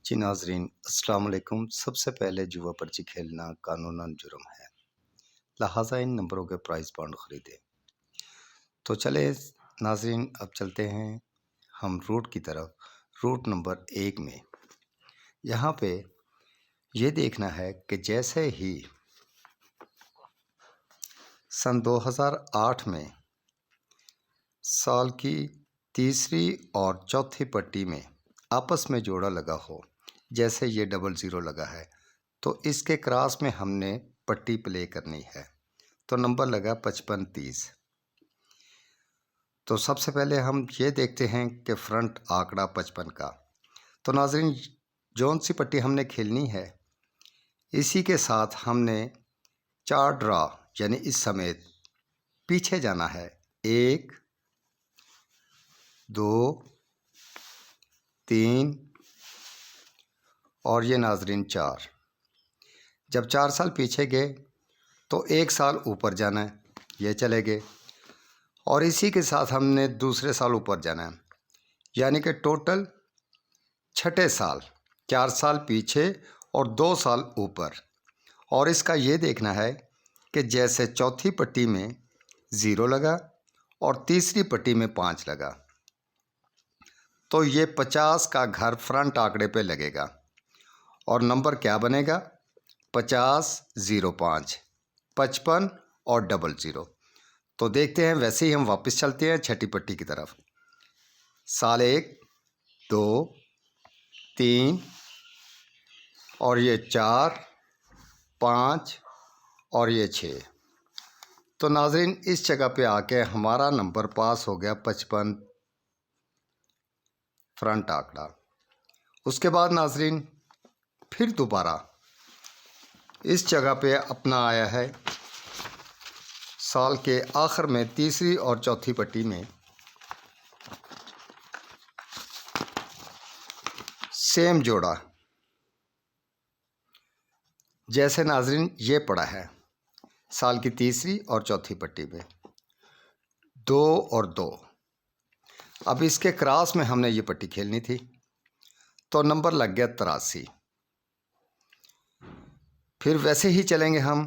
जी नाज़रीन अस्सलाम वालेकुम। सबसे पहले जुआ पर्ची खेलना कानूनन जुर्म है, लिहाजा इन नंबरों के प्राइस बॉन्ड खरीदें। तो चले नाज़रीन, अब चलते हैं हम रूट की तरफ। रूट नंबर 1 में यहाँ पे ये देखना है कि जैसे ही सन 2008 में साल की तीसरी और चौथी पट्टी में आपस में जोड़ा लगा हो, जैसे ये 00 लगा है, तो इसके क्रॉस में हमने पट्टी प्ले करनी है। तो नंबर लगा 55-30। तो सबसे पहले हम ये देखते हैं कि फ्रंट आंकड़ा 55 का। तो नाज़रीन, जौन सी पट्टी हमने खेलनी है इसी के साथ हमने 4 ड्रा यानी इस समेत पीछे जाना है। 1 2 3 और ये नाज़रीन 4। जब 4 साल पीछे गए तो 1 साल ऊपर जाना है, ये चले गए। और इसी के साथ हमने दूसरे साल ऊपर जाना है, यानी कि टोटल छठे साल 4 साल पीछे और 2 साल ऊपर। और इसका ये देखना है कि जैसे चौथी पट्टी में 0 लगा और तीसरी पट्टी में 5 लगा, तो ये 50 का घर फ्रंट आंकड़े पे लगेगा और नंबर क्या बनेगा? 50 05 55 और 00। तो देखते हैं, वैसे ही हम वापस चलते हैं छठी पट्टी की तरफ। साल 1 2 3 और ये 4 5 और ये 6। तो नाज़रीन, इस जगह पे आके हमारा नंबर पास हो गया 55 फ्रंट आंकड़ा। उसके बाद नाज़रीन फिर दोबारा इस जगह पे अपना आया है साल के आखिर में तीसरी और चौथी पट्टी में सेम जोड़ा, जैसे नाज़रीन ये पड़ा है साल की तीसरी और चौथी पट्टी में 2 और 2। अब इसके क्रॉस में हमने ये पट्टी खेलनी थी, तो नंबर लग गया 83। फिर वैसे ही चलेंगे हम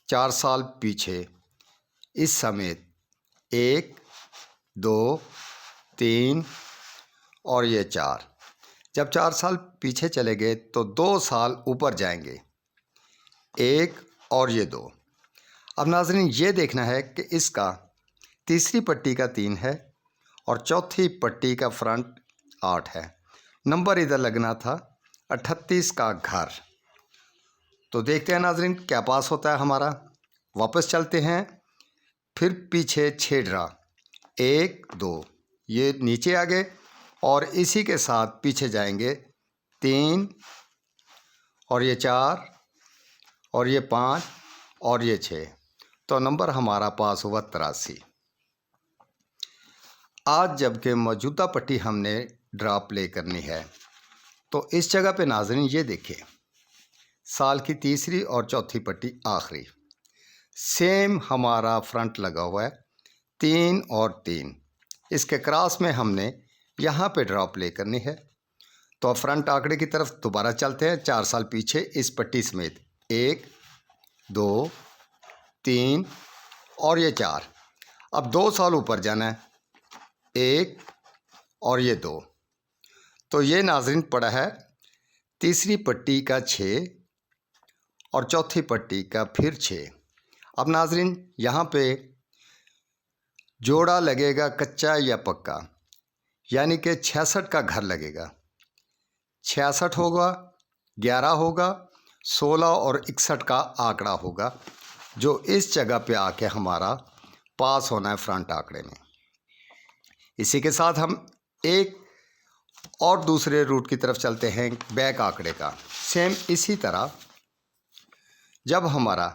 4 साल पीछे इस समेत 1 2 3 और ये 4। जब 4 साल पीछे चले गए तो 2 साल ऊपर जाएंगे, 1 और ये 2। अब नाज़रीन ये देखना है कि इसका तीसरी पट्टी का 3 है और चौथी पट्टी का फ्रंट 8 है। नंबर इधर लगना था 38 का घर। तो देखते हैं नाज़रीन क्या पास होता है हमारा। वापस चलते हैं, फिर पीछे 6 ड्रा 1 2, ये नीचे आ गए और इसी के साथ पीछे जाएंगे 3 और ये 4 और ये 5 और ये 6। तो नंबर हमारा पास हुआ 83। आज जबकि मौजूदा पट्टी हमने ड्रा प्ले करनी है, तो इस जगह पे नाज़रीन ये देखें, साल की तीसरी और चौथी पट्टी आखिरी सेम हमारा फ्रंट लगा हुआ है 3 और 3। इसके क्रॉस में हमने यहाँ पे ड्रा प्ले करनी है। तो फ्रंट आंकड़े की तरफ दोबारा चलते हैं 4 साल पीछे इस पट्टी समेत 1 2 3 और ये 4। अब 2 साल ऊपर जाना है, 1 और ये 2। तो ये नाज़रीन पड़ा है तीसरी पट्टी का 6 और चौथी पट्टी का फिर 6। अब नाज़रीन यहाँ पे जोड़ा लगेगा कच्चा या पक्का, यानी कि 66 का घर लगेगा। 66 होगा, 11 होगा, 16 और 61 का आंकड़ा होगा, जो इस जगह पे आके हमारा पास होना है फ्रंट आंकड़े में। इसी के साथ हम एक और दूसरे रूट की तरफ चलते हैं बैक आंकड़े का। सेम इसी तरह जब हमारा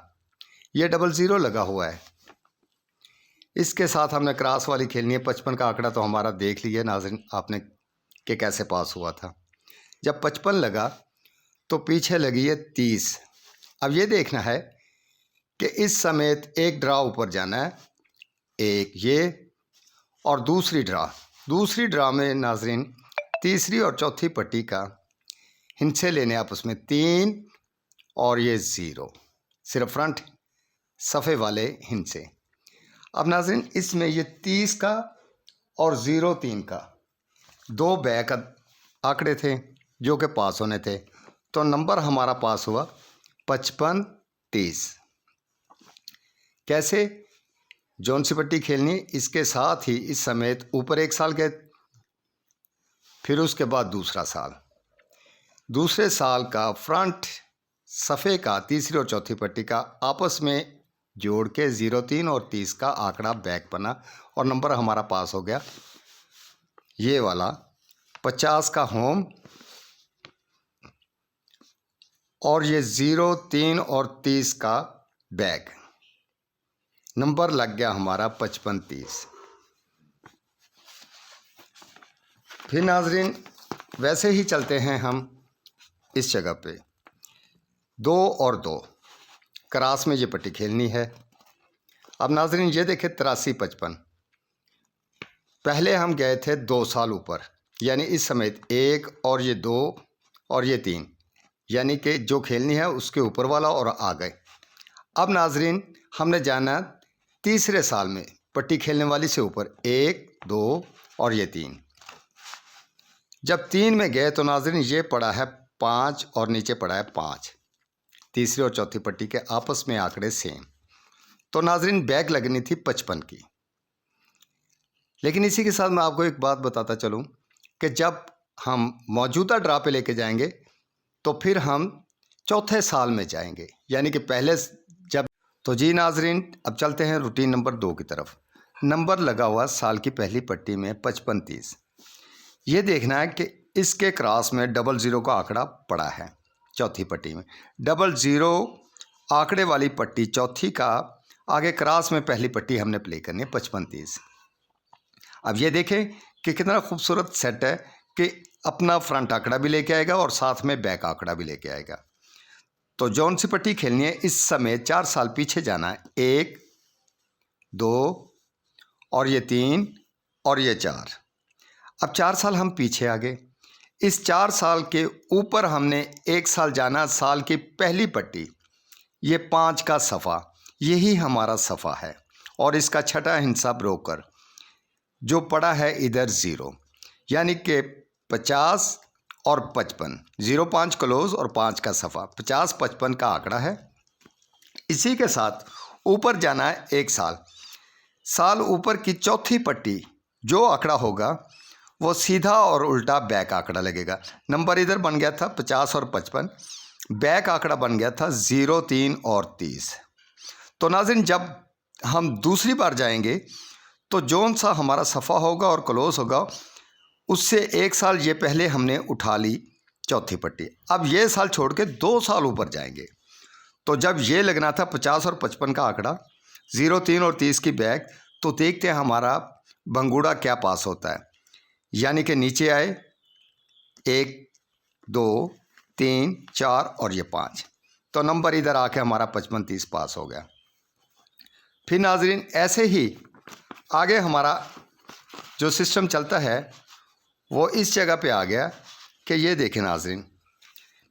ये 00 लगा हुआ है, इसके साथ हमने क्रॉस वाली खेलनी है 55 का आंकड़ा। तो हमारा देख लीजिए नाज़रीन आपने कि कैसे पास हुआ था। जब 55 लगा तो पीछे लगी है 30। अब ये देखना है कि इस समेत एक ड्रा ऊपर जाना है, एक ये और दूसरी ड्रा में नाज़रीन तीसरी और चौथी पट्टी का हिंसे लेने आपस में 3 और ये 0, सिर्फ फ्रंट सफ़े वाले हिंसे। अब नाज़रीन इसमें ये 30 का और 0 3 का 2 बैक आंकड़े थे जो कि पास होने थे, तो नंबर हमारा पास हुआ 55 30। कैसे जौन सी पट्टी खेलनी, इसके साथ ही इस समेत ऊपर 1 साल गए, फिर उसके बाद दूसरा साल, दूसरे साल का फ्रंट सफ़े का तीसरी और चौथी पट्टी का आपस में जोड़ के 0 3 और 30 का आंकड़ा बैक बना और नंबर हमारा पास हो गया ये वाला 50 का होम और ये 0 3 और 30 का बैक, नंबर लग गया हमारा 55 30। फिर नाजरीन वैसे ही चलते हैं हम इस जगह पे 2 और 2 क्रॉस में ये पट्टी खेलनी है। अब नाजरीन ये देखें 83 55, पहले हम गए थे 2 साल ऊपर, यानी इस समेत 1 और ये 2 और ये 3, यानी कि जो खेलनी है उसके ऊपर वाला और आ गए। अब नाजरीन हमने जाना तीसरे साल में पट्टी खेलने वाली से ऊपर 1 2 और ये 3। जब 3 में गए तो नाजरीन ये पड़ा है 5 और नीचे पड़ा है 5, तीसरी और चौथी पट्टी के आपस में आंकड़े सेम, तो नाजरीन बैक लगनी थी 55 की। लेकिन इसी के साथ मैं आपको एक बात बताता चलूं कि जब हम मौजूदा ड्रा पे लेके जाएंगे तो फिर हम चौथे साल में जाएंगे, यानी कि पहले जब तो जी नाजरीन अब चलते हैं रूटीन नंबर 2 की तरफ। नंबर लगा हुआ साल की पहली पट्टी में 55 30। ये देखना है कि इसके क्रॉस में 00 का आंकड़ा पड़ा है चौथी पट्टी में, 00 आंकड़े वाली पट्टी चौथी का आगे क्रॉस में पहली पट्टी हमने प्ले करनी है 55 30। अब ये देखें कि कितना खूबसूरत सेट है कि अपना फ्रंट आंकड़ा भी लेके आएगा और साथ में बैक आंकड़ा भी लेके आएगा। तो जौन सी पट्टी खेलनी है इस समय 4 साल पीछे जाना है, 1 2 और ये 3 और ये 4। अब 4 साल हम पीछे आ गए, इस 4 साल के ऊपर हमने 1 साल जाना, साल की पहली पट्टी ये 5 का सफ़ा, यही हमारा सफ़ा है और इसका छठा हिस्सा ब्रोकर जो पड़ा है इधर 0, यानी कि 50 और 55, 0 5 क्लोज और 5 का सफ़ा, 50 55 का आंकड़ा है। इसी के साथ ऊपर जाना है 1 साल, साल ऊपर की चौथी पट्टी जो आंकड़ा होगा वो सीधा और उल्टा बैक आंकड़ा लगेगा। नंबर इधर बन गया था 50 और 55, बैक आंकड़ा बन गया था 0 3 और 30। तो नाज़रीन जब हम दूसरी बार जाएंगे तो जौन सा हमारा सफ़ा होगा और क्लोज होगा उससे 1 साल ये पहले हमने उठा ली चौथी पट्टी। अब ये साल छोड़ के 2 साल ऊपर जाएंगे, तो जब ये लगना था 50 और 55 का आंकड़ा, 0 3 और 30 की बैक, तो देखते हैं हमारा भंगूड़ा क्या पास होता है। यानी कि नीचे आए 1 2 3 4 और ये 5, तो नंबर इधर आके हमारा 55 30 पास हो गया। फिर नाजरीन ऐसे ही आगे हमारा जो सिस्टम चलता है वो इस जगह पे आ गया कि ये देखें नाजरीन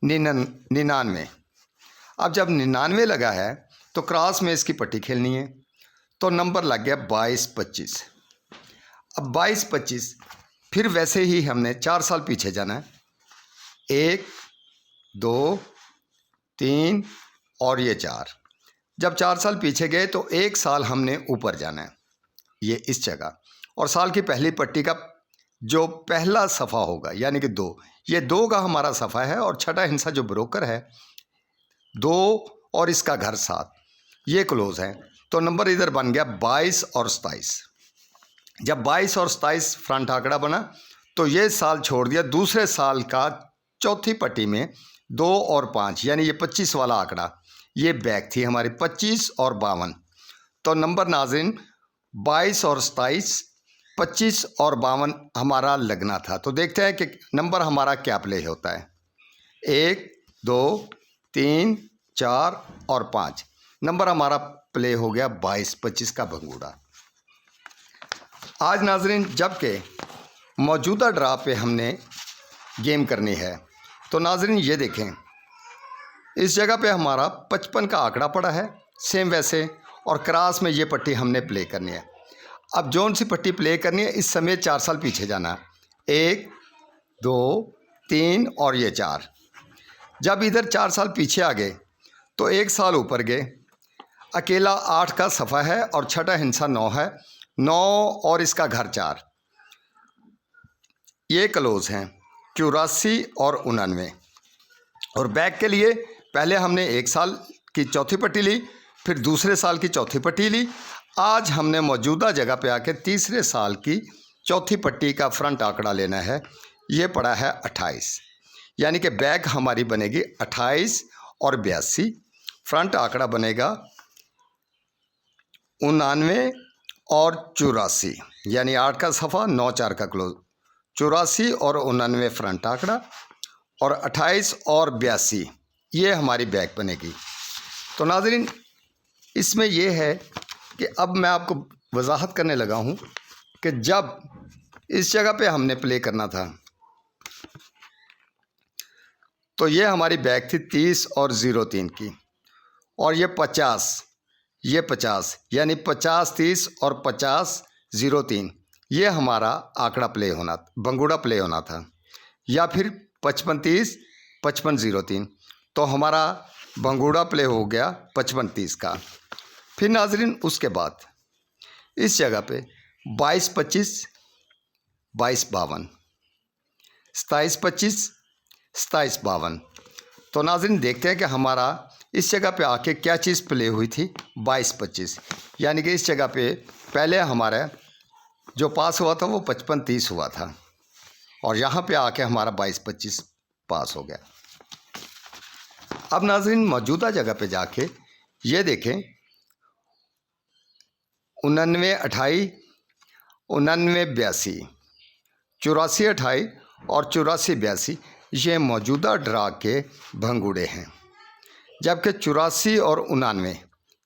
99। अब जब 99 लगा है तो क्रॉस में इसकी पट्टी खेलनी है, तो नंबर लग गया 22 25। अब 22 25 फिर वैसे ही हमने 4 साल पीछे जाना है, 1 2 3 और ये 4। जब 4 साल पीछे गए तो 1 साल हमने ऊपर जाना है, ये इस जगह, और साल की पहली पट्टी का जो पहला सफ़ा होगा यानी कि 2, ये 2 का हमारा सफ़ा है और छठा हिस्सा जो ब्रोकर है 2 और इसका घर 7, ये क्लोज है, तो नंबर इधर बन गया 22 और 27। जब 22 और 27 फ्रंट आंकड़ा बना तो ये साल छोड़ दिया, दूसरे साल का चौथी पट्टी में 2 और 5, यानी ये 25 वाला आंकड़ा, ये बैक थी हमारी 25 और 52। तो नंबर नाज़रीन 22 और 27 25 और 52 हमारा लगना था। तो देखते हैं कि नंबर हमारा क्या प्ले होता है, 1 2 3 4 और 5, नंबर हमारा प्ले हो गया 22 25 का भंगूड़ा। आज नाजरीन जबकि मौजूदा ड्रा पे हमने गेम करनी है तो नाज़रीन ये देखें, इस जगह पे हमारा 55 का आंकड़ा पड़ा है, सेम वैसे, और क्रॉस में ये पट्टी हमने प्ले करनी है। अब जौन सी पट्टी प्ले करनी है, इस समय 4 साल पीछे जाना है। 1 2 3 और ये 4। जब इधर 4 साल पीछे आ गए तो 1 साल ऊपर गए। अकेला 8 का सफ़ा है और छठा हिंसा 9 है। 9 और इसका घर 4, ये क्लोज हैं 84 और 89। और बैक के लिए पहले हमने 1 साल की चौथी पट्टी ली, फिर दूसरे साल की चौथी पट्टी ली। आज हमने मौजूदा जगह पे आके तीसरे साल की चौथी पट्टी का फ्रंट आंकड़ा लेना है। ये पड़ा है 28, यानी कि बैक हमारी बनेगी 28 और 82। फ्रंट आंकड़ा बनेगा 89 और 84, यानी 8 का सफ़ा 9 4 का क्लोज। 84 और 89 फ्रंट आंकड़ा और 28 और 82 ये हमारी बैक बनेगी। तो नाज़रीन इसमें ये है कि अब मैं आपको वजाहत करने लगा हूँ कि जब इस जगह पे हमने प्ले करना था तो ये हमारी बैक थी 30 और 03 की, और ये 50, ये 50, यानी 50 30 और 50 03 ये हमारा आंकड़ा प्ले होना, भंगूड़ा प्ले होना था, या फिर 55 30 55 03। तो हमारा भंगूड़ा प्ले हो गया 55 30 का। फिर नाजरीन उसके बाद इस जगह पे 22 25 22 52, 27 25 27 52। तो नाजरीन देखते हैं कि हमारा इस जगह पे आके क्या चीज़ प्ले हुई थी। 22 25, यानी कि इस जगह पे पहले हमारा जो पास हुआ था वो 55 30 हुआ था, और यहाँ पे आके हमारा 22 25 पास हो गया। अब नाज़रीन मौजूदा जगह पे जाके ये देखें 89 28 89 82 84 28 और 84 82 ये मौजूदा ड्रा के भंगूड़े हैं, जबकि 84 और 89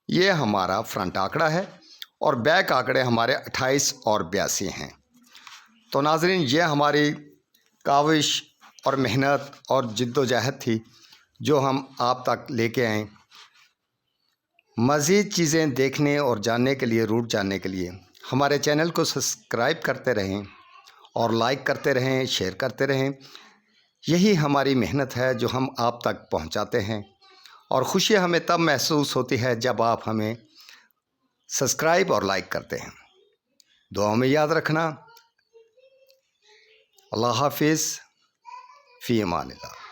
ये हमारा फ्रंट आंकड़ा है और बैक आंकड़े हमारे 28 और 82 हैं। तो नाज़रीन ये हमारी काविश और मेहनत और जिद्दोजहद थी जो हम आप तक लेके आए। मज़ीद चीज़ें देखने और जानने के लिए, रूट जानने के लिए हमारे चैनल को सब्सक्राइब करते रहें और लाइक करते रहें, शेयर करते रहें। यही हमारी मेहनत है जो हम आप तक पहुंचाते हैं, और खुशी हमें तब महसूस होती है जब आप हमें सब्सक्राइब और लाइक करते हैं। दुआ में याद रखना। अल्लाह हाफिज़, फ़ी अमानिल्लाह।